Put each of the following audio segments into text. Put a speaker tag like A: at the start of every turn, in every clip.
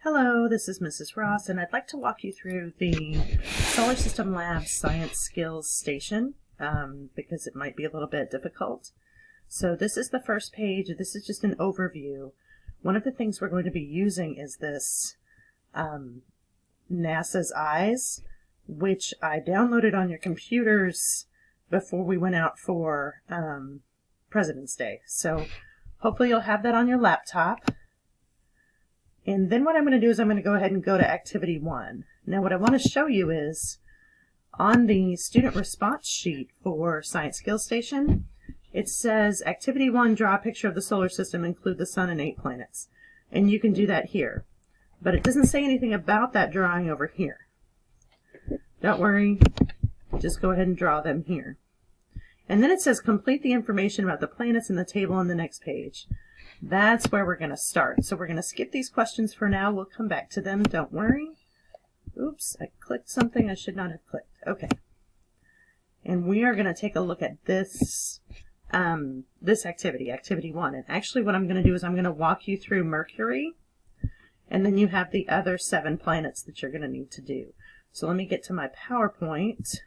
A: Hello, this is Mrs. Ross, and I'd like to walk you through the Solar System Labs Science Skills Station, because it might be a little bit difficult. So this is the first page. This is just an overview. One of the things we're going to be using is this NASA's Eyes, which I downloaded on your computers before we went out for President's Day. So hopefully you'll have that on your laptop. And then what I'm going to do is I'm going to go ahead and go to Activity 1. Now what I want to show you is on the student response sheet for Science Skills Station, it says Activity 1, draw a picture of the solar system, include the sun and 8 planets. And you can do that here. But it doesn't say anything about that drawing over here. Don't worry, just go ahead and draw them here. And then it says complete the information about the planets in the table on the next page. That's where we're going to start. So we're going to skip these questions for now. We'll come back to them. Don't worry. Oops, I clicked something I should not have clicked. Okay. And we are going to take a look at this this activity, Activity 1. And actually what I'm going to do is I'm going to walk you through Mercury, and then you have the other 7 planets that you're going to need to do. So let me get to my PowerPoint.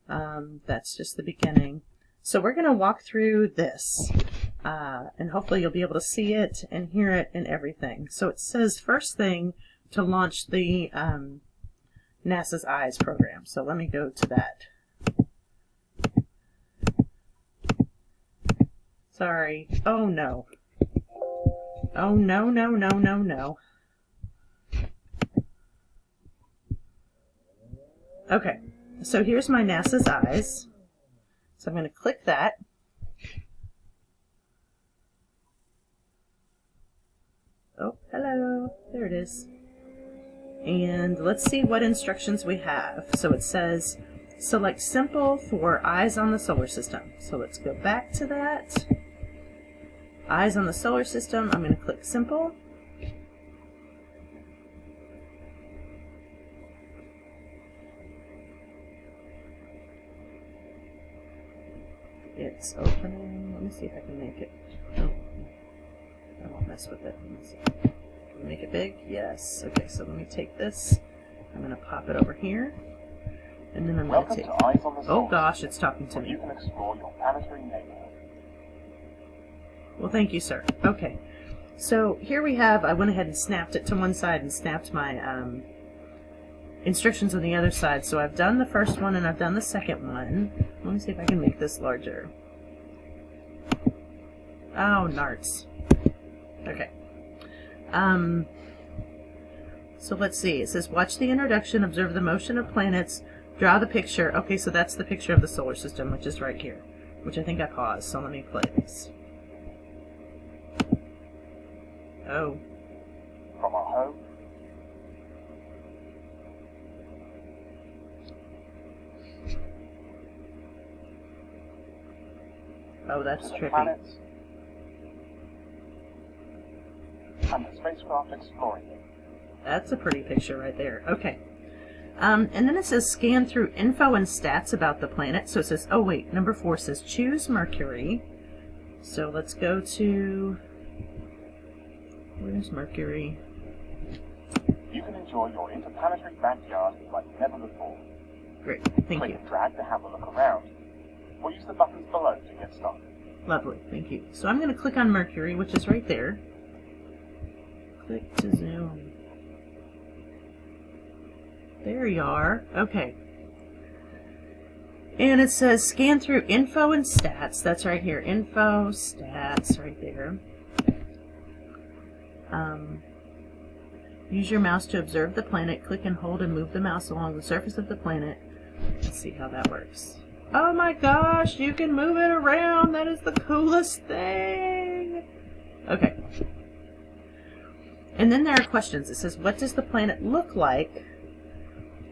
A: That's just the beginning. So we're going to walk through this. And hopefully you'll be able to see it and hear it and everything. So it says first thing to launch the NASA's Eyes program. So let me go to that. Sorry. Oh no. Oh no, no, no, no, no. Okay, so here's my NASA's Eyes. So I'm going to click that. Oh, hello. There it is. And let's see what instructions we have. So it says, select simple for eyes on the solar system. So let's go back to that. Eyes on the solar system. I'm going to click simple. It's opening. Let me see if I can make it. Oh. I won't mess with it. Let me see. Can we make it big? Yes. Okay, so let me take this. I'm going to pop it over here. And then I'm going to take... Oh gosh, it's talking to me. You can explore your planetary neighborhood. Well, thank you, sir. Okay. So here we have, I went ahead and snapped it to one side and snapped my instructions on the other side. So I've done the first one and I've done the second one. Let me see if I can make this larger. Oh, narts. Okay. So let's see. It says, watch the introduction, observe the motion of planets, draw the picture. Okay, so that's the picture of the solar system, which is right here, which I think I paused. So let me play this. Oh.
B: From our home.
A: Oh, that's trippy.
B: Planets. And the spacecraft exploring them.
A: That's a pretty picture right there. Okay. And then it says scan through info and stats about the planet. So it says, oh wait, number 4 says choose Mercury. So let's go to, where's Mercury?
B: You can enjoy your interplanetary backyard like never before.
A: Great, thank
B: Click
A: you.
B: and drag to have a look around, or use the buttons below to get started.
A: Lovely, thank you. So I'm going to click on Mercury, which is right there. Click to zoom. There you are. Okay. And it says scan through info and stats. That's right here. Info, stats, right there. Use your mouse to observe the planet. Click and hold and move the mouse along the surface of the planet. Let's see how that works. Oh my gosh, you can move it around. That is the coolest thing. Okay. And then there are questions. It says, what does the planet look like?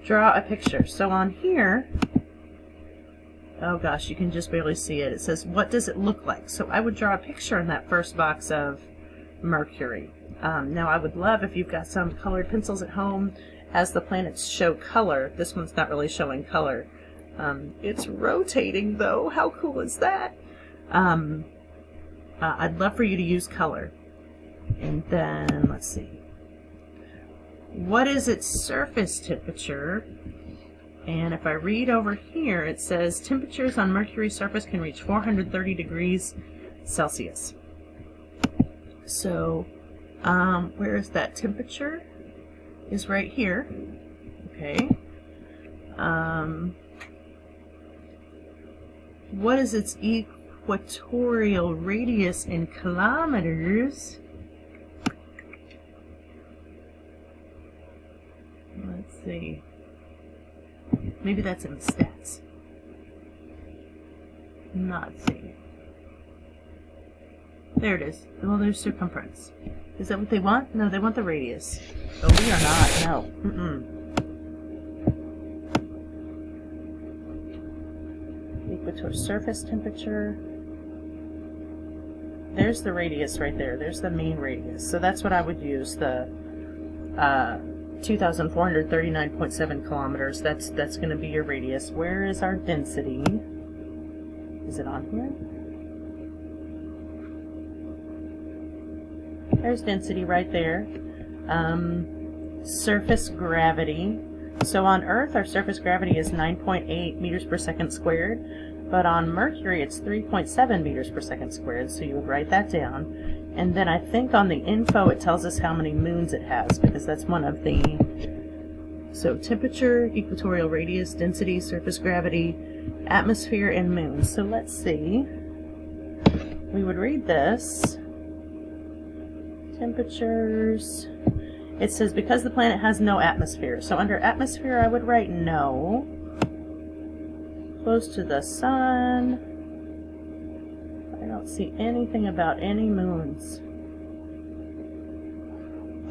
A: Draw a picture. So on here, oh gosh, you can just barely see it. It says, what does it look like? So I would draw a picture in that first box of Mercury. Now I would love if you've got some colored pencils at home as the planets show color. This one's not really showing color. It's rotating though. How cool is that? I'd love for you to use color. And then, let's see. what is its surface temperature? And if I read over here, it says temperatures on Mercury's surface can reach 430 degrees Celsius. So, where is that temperature? Is right here. Okay. What is its equatorial radius in kilometers? Let's see. Maybe that's in the stats. Not see. There it is. Well, there's circumference. Is that what they want? No, they want the radius. Oh, we are not. No. Equatorial surface temperature. There's the radius right there. There's the main radius. So that's what I would use. The 2,439.7 kilometers. That's going to be your radius. Where is our density? Is it on here? There's density right there. Surface gravity. So on Earth, our surface gravity is 9.8 meters per second squared, but on Mercury, it's 3.7 meters per second squared, so you would write that down. And then I think on the info, it tells us how many moons it has, because that's one of the... So temperature, equatorial radius, density, surface gravity, atmosphere, and moons. So let's see. We would read this. Temperatures. It says because the planet has no atmosphere. So under atmosphere, I would write no. Close to the sun. I don't see anything about any moons.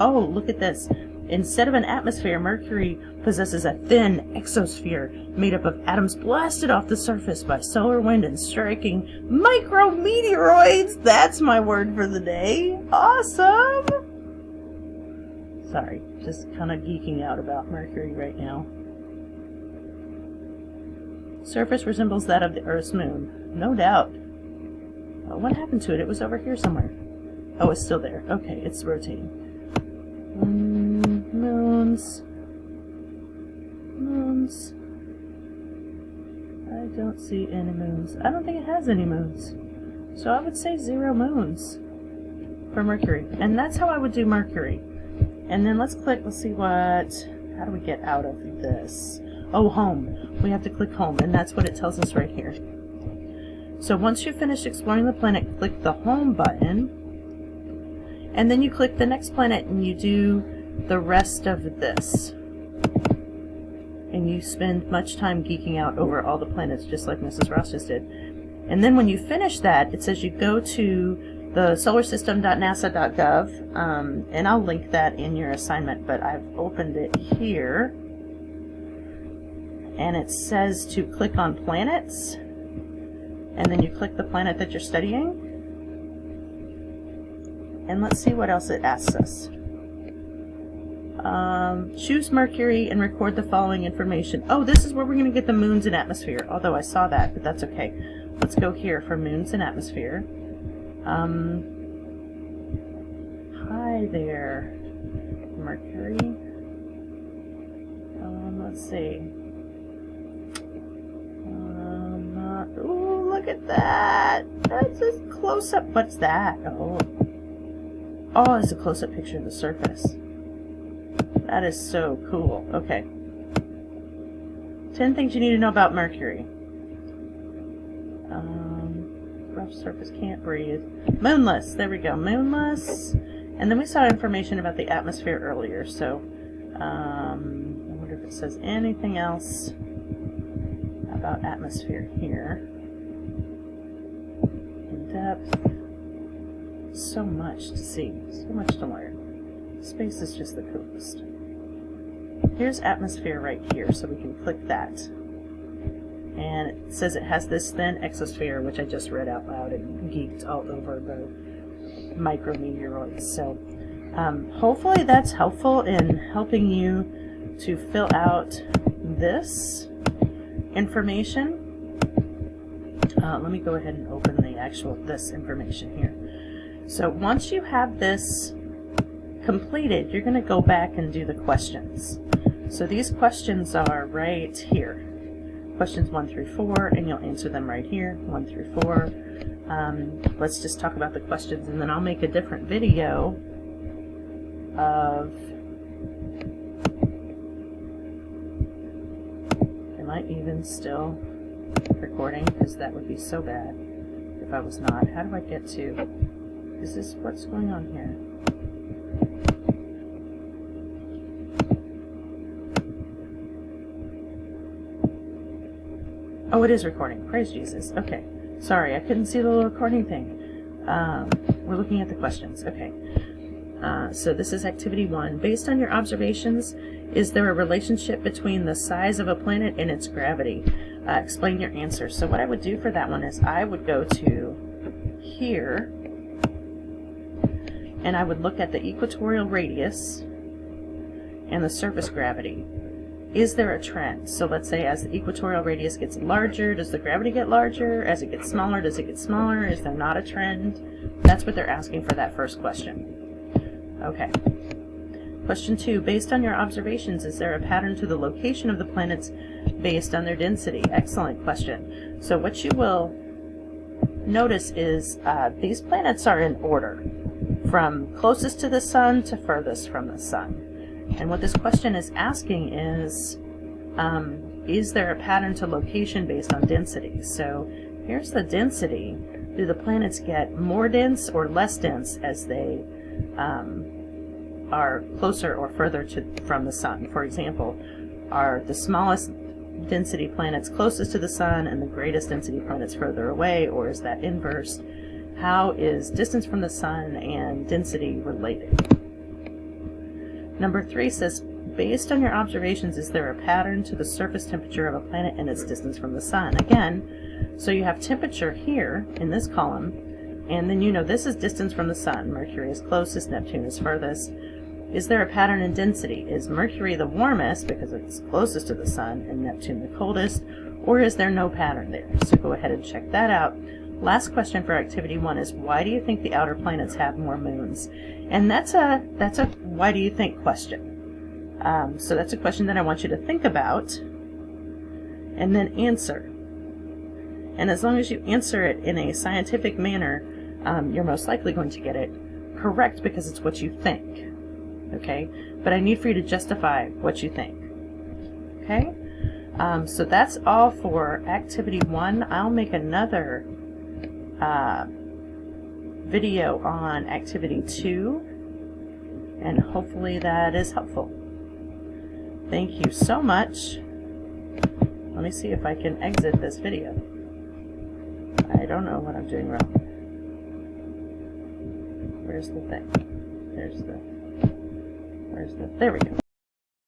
A: Oh, look at this. Instead of an atmosphere, Mercury possesses a thin exosphere made up of atoms blasted off the surface by solar wind and striking micrometeoroids. That's my word for the day. Awesome! Sorry, just kind of geeking out about Mercury right now. Surface resembles that of the Earth's moon. No doubt. Oh, what happened to it? It was over here somewhere. Oh, it's still there. Okay, it's rotating. Moons. Moons. I don't see any moons. I don't think it has any moons. So I would say 0 moons for Mercury. And that's how I would do Mercury. And then let's click, let's see what, how do we get out of this? Oh, home. We have to click home, and that's what it tells us right here. So once you've finished exploring the planet, click the home button. And then you click the next planet and you do the rest of this. And you spend much time geeking out over all the planets, just like Mrs. Ross just did. And then when you finish that, it says you go to the solarsystem.nasa.gov, and I'll link that in your assignment, but I've opened it here. And it says to click on planets, and then you click the planet that you're studying. And let's see what else it asks us. Choose Mercury and record the following information. Oh, this is where we're going to get the moons and atmosphere, although I saw that, but that's okay. Let's go here for moons and atmosphere. Hi there, Mercury. Let's see. Ooh, look at that! That's a close-up. What's that? Oh, it's a close-up picture of the surface. That is so cool. Okay. 10 things you need to know about Mercury. Rough surface, can't breathe. Moonless. There we go. Moonless. And then we saw information about the atmosphere earlier. So, I wonder if it says anything else about atmosphere here. In depth. So much to see. So much to learn. Space is just the coolest. Here's atmosphere right here, so we can click that. And it says it has this thin exosphere, which I just read out loud and geeked all over the micrometeoroids. So hopefully that's helpful in helping you to fill out this information. Let me go ahead and open the this information here. So once you have this completed, you're going to go back and do the questions. So these questions are right here. Questions 1 through 4, and you'll answer them right here, 1 through 4. Let's just talk about the questions, and then I'll make a different video of... Am I even still recording? Because that would be so bad if I was not. How do I get to... Is this what's going on here? Oh, it is recording. Praise Jesus. Okay. Sorry, I couldn't see the little recording thing. We're looking at the questions. Okay. So this is activity 1. Based on your observations, is there a relationship between the size of a planet and its gravity? Explain your answer. So what I would do for that one is I would go to here, and I would look at the equatorial radius and the surface gravity. Is there a trend? So let's say as the equatorial radius gets larger, does the gravity get larger? As it gets smaller, does it get smaller? Is there not a trend? That's what they're asking for that first question. Okay. Question 2. Based on your observations, is there a pattern to the location of the planets based on their density? Excellent question. So what you will notice is these planets are in order, from closest to the sun to furthest from the sun. And what this question is asking is there a pattern to location based on density? So here's the density. Do the planets get more dense or less dense as they are closer or further from the sun? For example, are the smallest density planets closest to the sun and the greatest density planets further away, or is that inverse? How is distance from the sun and density related? Number 3 says, based on your observations, is there a pattern to the surface temperature of a planet and its distance from the sun? Again, so you have temperature here in this column, and then you know this is distance from the sun. Mercury is closest, Neptune is furthest. Is there a pattern in density? Is Mercury the warmest because it's closest to the sun and Neptune the coldest, or is there no pattern there? So go ahead and check that out. Last question for activity 1 is, why do you think the outer planets have more moons? And that's a why do you think question. So that's a question that I want you to think about and then answer. And as long as you answer it in a scientific manner, you're most likely going to get it correct because it's what you think. Okay? But I need for you to justify what you think. Okay? So that's all for activity 1. I'll make another video on activity 2, and hopefully that is helpful. Thank you so much. Let me see if I can exit this video. I don't know what I'm doing wrong. Where's the thing? There we go.